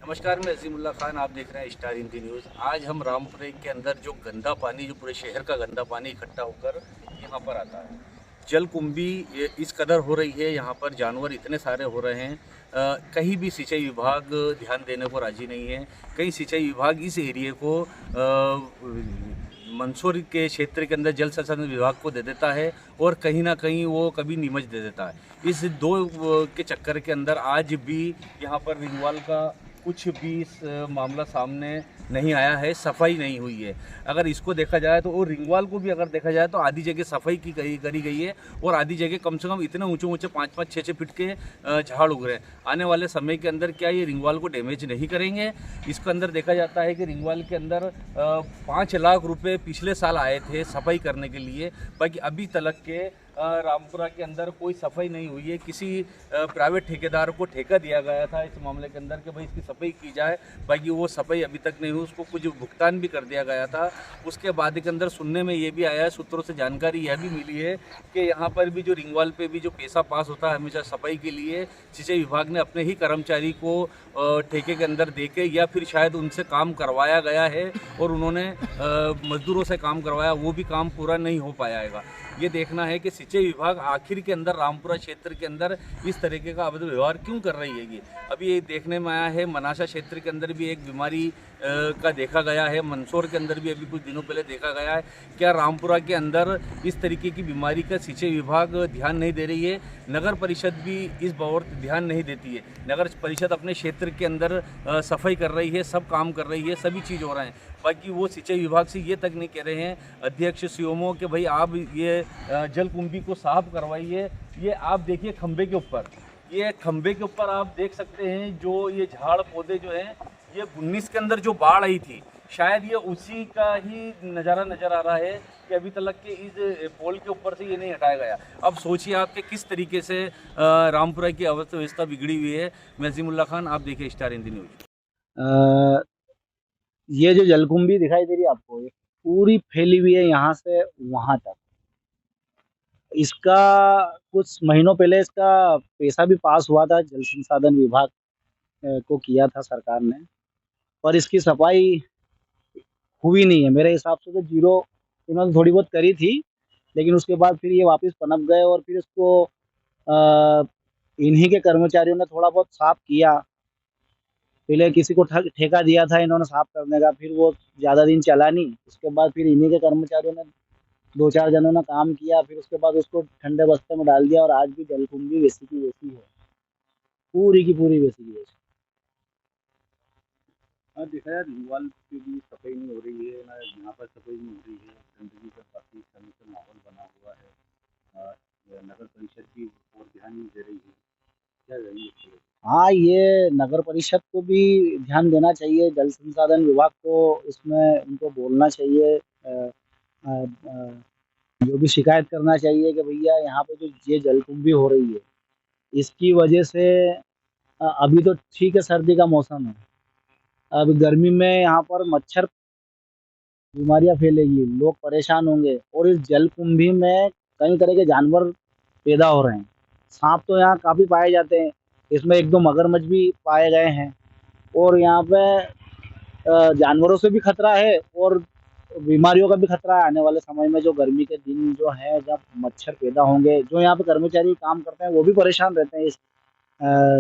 नमस्कार, मैं अज़ीमुल्ला खान। आप देख रहे हैं स्टार हिंदी न्यूज़। आज हम रामपुरे के अंदर जो गंदा पानी, जो पूरे शहर का गंदा पानी इकट्ठा होकर यहाँ पर आता है, जलकुंभी ये इस कदर हो रही है, यहाँ पर जानवर इतने सारे हो रहे हैं। कहीं भी सिंचाई विभाग ध्यान देने को राजी नहीं है। कहीं सिंचाई विभाग इस एरिए को मंदसौर के क्षेत्र के अंदर जल संसाधन विभाग को दे देता है और कहीं ना कहीं वो कभी नीमच दे देता है। इस दो के चक्कर के अंदर आज भी यहाँ पर रिंगवाल का कुछ भी मामला सामने नहीं आया है, सफाई नहीं हुई है। अगर इसको देखा जाए तो, और रिंगवाल को भी अगर देखा जाए तो आधी जगह सफाई की करी गई है और आधी जगह कम से कम इतने ऊंचे ऊंचे 5-5, 6-6 फीट के झाड़ उग रहे हैं। आने वाले समय के अंदर क्या ये रिंगवाल को डैमेज नहीं करेंगे? इसके अंदर देखा जाता है कि रिंगवाल के अंदर 5 लाख रुपए पिछले साल आए थे सफाई करने के लिए, बाकी अभी तक के रामपुरा के अंदर कोई सफाई नहीं हुई है। किसी प्राइवेट ठेकेदार को ठेका दिया गया था इस मामले के अंदर कि भाई इसकी सफाई की जाए, बाकी वो सफाई अभी तक नहीं हुई। उसको कुछ भुगतान भी कर दिया गया था। उसके बाद के अंदर सुनने में ये भी आया है, सूत्रों से जानकारी यह भी मिली है कि यहाँ पर भी जो रिंगवाल पे भी जो पैसा पास होता है हमेशा सफाई के लिए, सिंचाई विभाग ने अपने ही कर्मचारी को ठेके के अंदर दे के, या फिर शायद उनसे काम करवाया गया है और उन्होंने मजदूरों से काम करवाया, वो भी काम पूरा नहीं हो पाएगा। ये देखना है कि सिंचाई विभाग आखिर के अंदर रामपुरा क्षेत्र के अंदर इस तरीके का अवैध व्यवहार क्यों कर रही है। ये अभी ये देखने में आया है, मनासा क्षेत्र के अंदर भी एक बीमारी का देखा गया है, मंदसौर के अंदर भी अभी कुछ दिनों पहले देखा गया है। क्या रामपुरा के अंदर इस तरीके की बीमारी का सिंचाई विभाग ध्यान नहीं दे रही है? नगर परिषद भी इस बार ध्यान नहीं देती है। नगर परिषद अपने क्षेत्र के अंदर सफाई कर रही है, सब काम कर रही है, सभी चीज़ हो रहे हैं, बाकी वो सिंचाई विभाग से ये तक नहीं कह रहे हैं अध्यक्ष सीएमओ कि भाई आप ये जलकुंभी को साफ करवाइए। ये आप देखिए खंबे के ऊपर, ये खंबे के ऊपर आप देख सकते हैं जो ये झाड़ पौधे जो हैं, ये 19 के अंदर जो बाढ़ आई थी, शायद ये उसी का ही नज़ारा नज़र आ रहा है कि अभी तक के इस पोल के ऊपर से ये नहीं हटाया गया। अब सोचिए आप कि किस तरीके से रामपुरा की अवस्था बिगड़ी हुई है। मैं अज़ीमुल्ला खान, आप देखिए स्टार हिंदी न्यूज़। अ, ये जो जलकुंभी दिखाई दे रही है आपको, ये पूरी फैली हुई है यहाँ से वहां तक। इसका कुछ महीनों पहले इसका पैसा भी पास हुआ था, जल संसाधन विभाग को किया था सरकार ने, पर इसकी सफाई हुई नहीं है। मेरे हिसाब से तो जीरो इन्होंने थोड़ी बहुत करी थी, लेकिन उसके बाद फिर ये वापस पनप गए और फिर इसको अ, इन्हीं के कर्मचारियों ने थोड़ा बहुत साफ किया। पहले किसी को ठेका दिया था इन्होंने साफ करने का, फिर वो ज्यादा दिन चला नहीं। उसके बाद फिर इन्हीं के कर्मचारियों ने, दो चार जनों ने काम किया, फिर उसके बाद उसको ठंडे बस्ते में डाल दिया और आज भी जलकुंभी वैसी की वैसी है, पूरी की पूरी वैसी की वैसी। हाँ, देखा यार, रिंगवाल पे भी सफाई नहीं हो रही है ना, यहाँ पर सफाई नहीं हो रही है। गंदगी का काफ़ी समय से माहौल बना हुआ है। ये नगर परिषद भी और ध्यान नहीं दे रही है। क्या करेंगे इसके लिए? हाँ, ये नगर परिषद को भी ध्यान देना चाहिए, जल संसाधन विभाग को इसमें उनको बोलना चाहिए, जो भी शिकायत करना चाहिए कि भैया यहाँ पे जो ये जलकुंभी हो रही है, इसकी वजह से अभी तो ठीक है, सर्दी का मौसम है, अब गर्मी में यहाँ पर मच्छर, बीमारियां फैलेगी, लोग परेशान होंगे और इस जलकुंभी में कई तरह के जानवर पैदा हो रहे हैं। सांप तो यहाँ काफी पाए जाते हैं, इसमें एक दो मगरमच्छ भी पाए गए हैं। और यहाँ पे जानवरों से भी खतरा है और बीमारियों का भी खतरा है। आने वाले समय में जो गर्मी के दिन जो है, जब मच्छर पैदा होंगे, जो यहाँ पे कर्मचारी काम करते हैं वो भी परेशान रहते हैं इस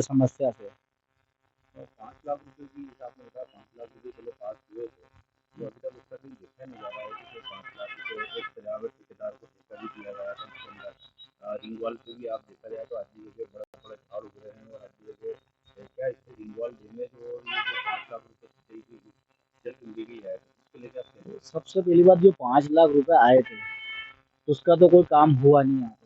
समस्या से। और 5 लाख रुपए की हिसाब में बताया, 5 लाख रुपए चलो पास हुए थे, तो अभी तक उसका कहीं देखा नहीं जा रहा है कि 5 लाख रुपए एक सजावट ठेकेदार को ठेका भी दिया गया था उसके अंदर। रिंगवाल पे भी आप देखा जाए तो आधी जगह बड़ा बड़ा झाड़ उग रहे हैं और आधी जगह क्या इसको रिंगवाल डैमेज, और ये जो 5 लाख रुपए सिंचाई की जल की है, उसको लेकर आप क्या? सबसे पहली बात, जो 5 लाख रुपए आए थे उसका तो कोई काम हुआ नहीं यहाँ पे।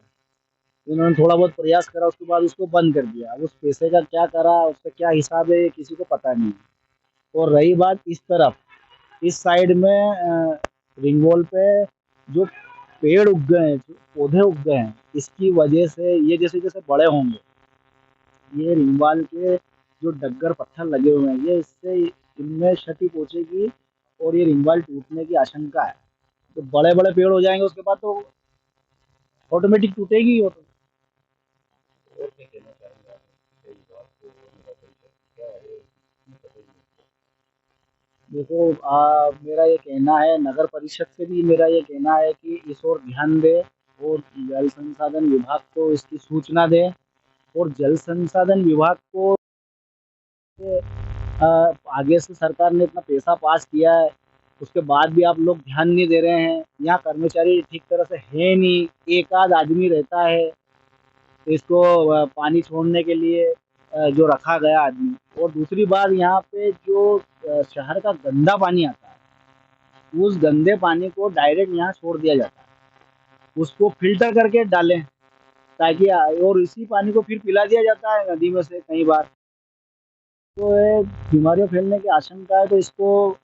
उन्होंने थोड़ा बहुत प्रयास करा, उसके बाद उसको बंद कर दिया। अब उस पैसे का क्या करा, उसका क्या हिसाब है, ये किसी को पता नहीं है। और रही बात इस तरफ, इस साइड में रिंग वॉल पे जो पेड़ उग गए हैं, जो पौधे उग गए हैं, इसकी वजह से ये जैसे जैसे बड़े होंगे, ये रिंगवाल के जो डग्गर पत्थर लगे हुए हैं, ये इससे इनमें क्षति पहुंचेगी और ये रिंगवाल टूटने की आशंका है। तो बड़े बड़े पेड़ हो जाएंगे उसके बाद तो ऑटोमेटिक टूटेगी ही ऑटो। और क्या कहना चाहेंगे आप सिंचाई विभाग को, नगर परिषद क्या है, क्यों सफाई देखो मेरा ये कहना है, नगर परिषद से भी मेरा ये कहना है कि इस ओर ध्यान दे और जल संसाधन विभाग को इसकी सूचना दे। और जल संसाधन विभाग को अ, आगे से सरकार ने इतना पैसा पास किया है, उसके बाद भी आप लोग ध्यान नहीं दे रहे हैं। यहाँ कर्मचारी ठीक तरह से है नहीं, एक आध आदमी रहता है इसको पानी छोड़ने के लिए जो रखा गया आदमी। और दूसरी बात, यहाँ पे जो शहर का गंदा पानी आता है, उस गंदे पानी को डायरेक्ट यहाँ छोड़ दिया जाता है, उसको फिल्टर करके डालें ताकि और इसी पानी को फिर पिला दिया जाता है नदी में से कई बार। तो ये बीमारियां फैलने की आशंका है, तो इसको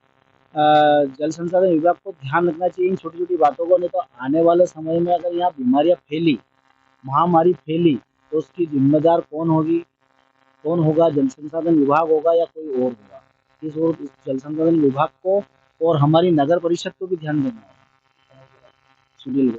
जल संसाधन विभाग को ध्यान रखना चाहिए इन छोटी छोटी बातों को। नहीं तो आने वाले समय में अगर यहाँ बीमारियां फैली, महामारी फैली, तो उसकी जिम्मेदार कौन होगी, कौन होगा? जल संसाधन विभाग होगा या कोई और होगा? इस जल संसाधन विभाग को और हमारी नगर परिषद को भी ध्यान देना है। सुनील।